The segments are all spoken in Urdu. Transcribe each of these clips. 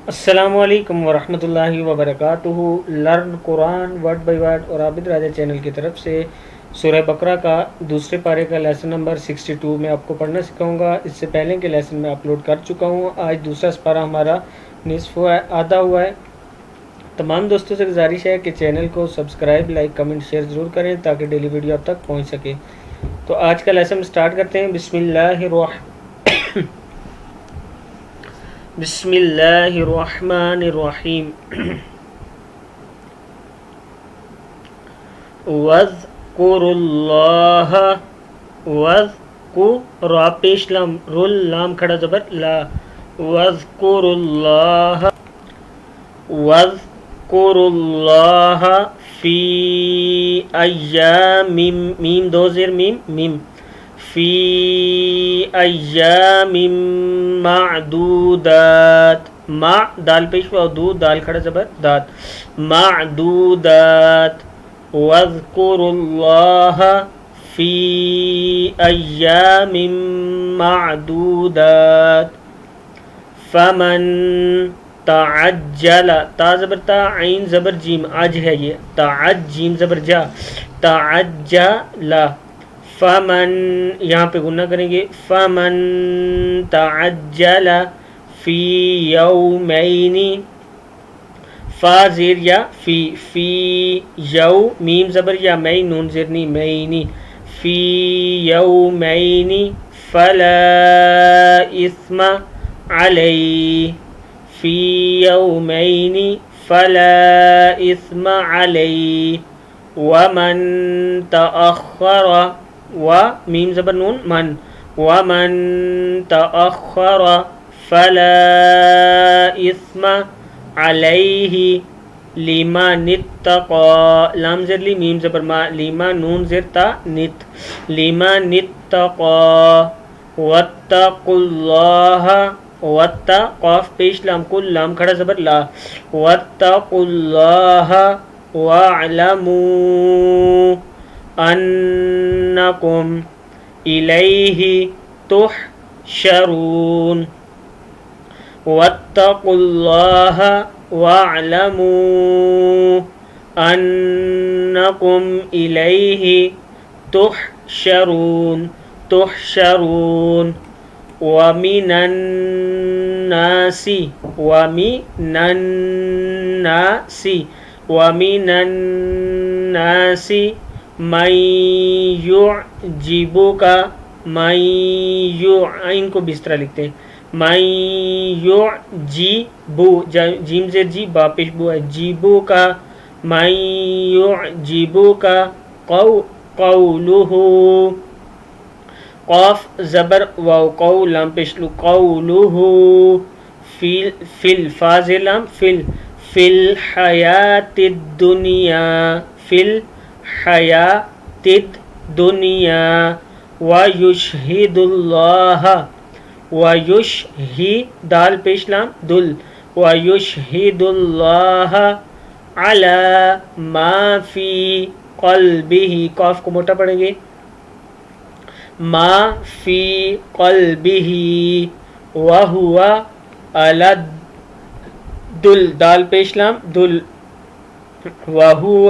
السلام علیکم ورحمۃ اللہ وبرکاتہ۔ Learn Quran word by word اور عابد راجہ چینل کی طرف سے سورہ بقرہ کا دوسرے پارے کا لیسن نمبر 62 میں آپ کو پڑھنا سکھاؤں گا۔ اس سے پہلے کے لیسن میں اپلوڈ کر چکا ہوں۔ آج دوسرا سپارہ ہمارا نصف ہوا ہے، آدھا ہوا ہے۔ تمام دوستوں سے گزارش ہے کہ چینل کو سبسکرائب، لائک، کمنٹ، شیئر ضرور کریں تاکہ ڈیلی ویڈیو آپ تک پہنچ سکے۔ تو آج کا لیسن سٹارٹ کرتے ہیں۔ بسم اللہ الرحمن الرحیم۔ وَاذْكُرُوا اللَّهَ وَاذْكُرُوا پیش لام رول لام کھڑا زبر لا وَاذْكُرُوا اللَّهَ وَاذْكُرُوا اللَّهَ فِي أَيَّامٍ میم دو زیر میم فی ایام معدودات ما دال پیش و دو دال کھڑا زبر دات معدودات واذکروا اللہ فی ایام معدودات فمن تعجل تا زبر تا عین زبر جیم آج ہے یہ تعج جیم زبر جا تعجل فمن یہاں پہ گنہ کریں گے فمن تعجل فی یومین فا زیر یا فی یو میم زبر یا مئی نون زرنی مینی فی یومین فلا اثم علی فی یومین فلا اثم علی ومن تأخر و میم زبر نون من ومن تأخر فلا اثم علیہ لمن اتقى لام زر لی میم زبر ما لما نون زر تا نت لمن اتقى واتقوا اللہ واتقوا قاف پیش لام کل لام کھڑا زبر لا واتقوا اللہ وَاعْلَمُوا أَنَّكُمْ إِلَيْهِ تُحْشَرُونَ وَاتَّقُوا اللَّهَ وَاعْلَمُوا أَنَّكُمْ إِلَيْهِ تُحْشَرُونَ وَمِنَ النَّاسِ وَمِنَ النَّاسِ مَن يُعْجِبُكَ ان کو بھی اس طرح لکھتے ہیں مَن يُعْجِبُ جیم زیر جی با پیش بو ہے جِبُكَ مَن يُعْجِبُكَ قَوْلُهُ قاف زبر واو قول لام پیش لو قَوْلُهُ فِل فا زیر لام فی الحیات الدنیا ویشہد اللہ دال پیش لام دل ویشہد اللہ علی ما فی قلبہ قاف کو موٹا پڑھیں گے ما فی قلبہ وہو الد دل دال پیش لام دل وَهُوَ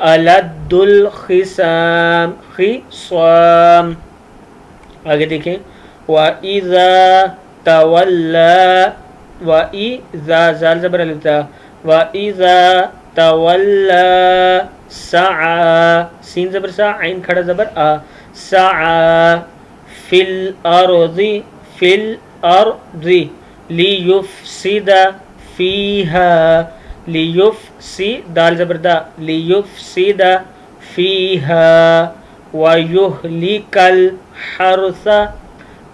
أَلَدُّ الْخِصَامِ آگے دیکھیں وَإِذَا تَوَلَّى وَإِذَا زال زبر التا وَإِذَا تَوَلَّى سَعَى سین زبر سا عین کھڑا زبر آ سَعَى فِي الْأَرْضِ لِيُفْسِدَ فِيهَا لیفسد دال زبردہ لیفسد فیہا ویہلک الحرث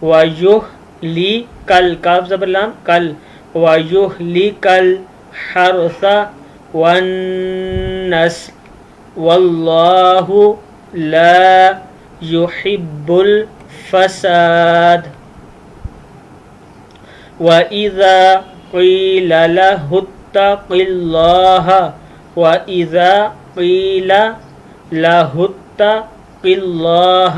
ویہلک کاف زبر لام کل ویہلک الحرث والنسل واللہ لا يحب الفساد وَإِذَا قِيلَ لَهُ اتق اللہ وَإِذَا قِيلَ لَهُ اتق اللہ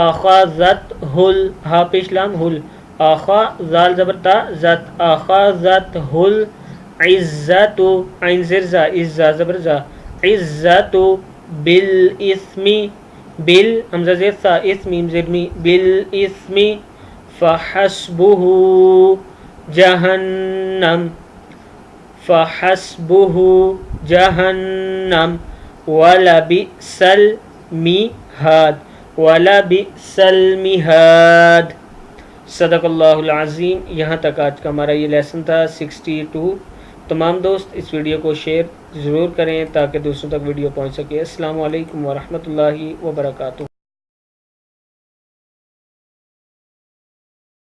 اخذتہ ہا پیش لام ہل آخا زال زبرتا ذات آخا ذات ہل عزت عین زرزا عزا زبرزا عزت بالاسمی بال حمزہ زیر سا اسم زرمی بالاسم فحسبه جہنم فحسبه جہنم ولبئس المہاد ولبئس المہاد۔ صدق اللہ العظیم۔ یہاں تک آج کا ہمارا یہ لیسن تھا 62۔ تمام دوست اس ویڈیو کو شیئر ضرور کریں تاکہ دوسروں تک ویڈیو پہنچ سکے۔ السلام علیکم ورحمۃ اللہ وبرکاتہ۔